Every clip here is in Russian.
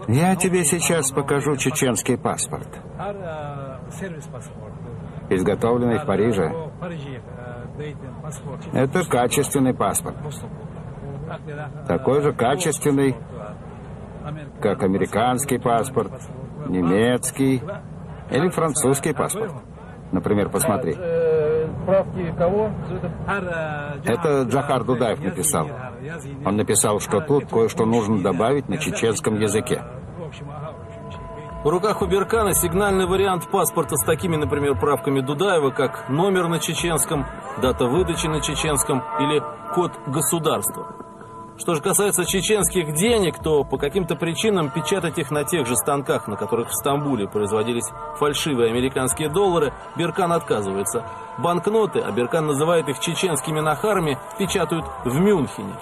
Я тебе сейчас покажу чеченский паспорт, изготовленный в Париже. Это качественный паспорт. Такой же качественный, как американский паспорт, немецкий или французский паспорт. Например, посмотри. Справки кого? Это Джохар Дудаев написал. Он написал, что тут кое-что нужно добавить на чеченском языке. В руках у Беркана сигнальный вариант паспорта с такими, например, правками Дудаева, как номер на чеченском, дата выдачи на чеченском или код государства. Что же касается чеченских денег, то по каким-то причинам печатать их на тех же станках, на которых в Стамбуле производились фальшивые американские доллары, Беркан отказывается. Банкноты, а Беркан называет их чеченскими нахарами, печатают в Мюнхене.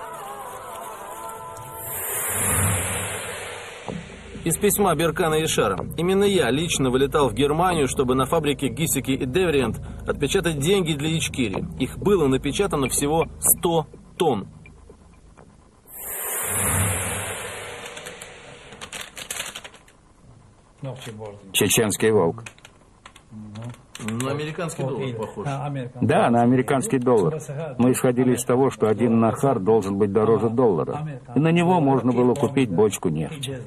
Из письма Беркана и Шара. Именно я лично вылетал в Германию, чтобы на фабрике Гисики и Девриент отпечатать деньги для Ичкерии. Их было напечатано всего 100 тонн. Чеченский волк. На американский доллар похож. Да, на американский доллар. Мы исходили из того, что один нахар должен быть дороже доллара. И на него можно было купить бочку нефти.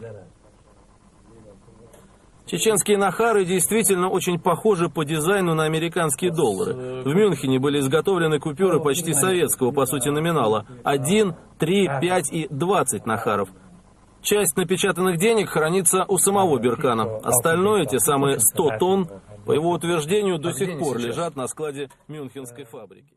Чеченские нахары действительно очень похожи по дизайну на американские доллары. В Мюнхене были изготовлены купюры почти советского, по сути, номинала. 1, 3, 5 и 20 нахаров. Часть напечатанных денег хранится у самого Беркана. Остальное, те самые 100 тонн, по его утверждению, до сих пор лежат на складе мюнхенской фабрики.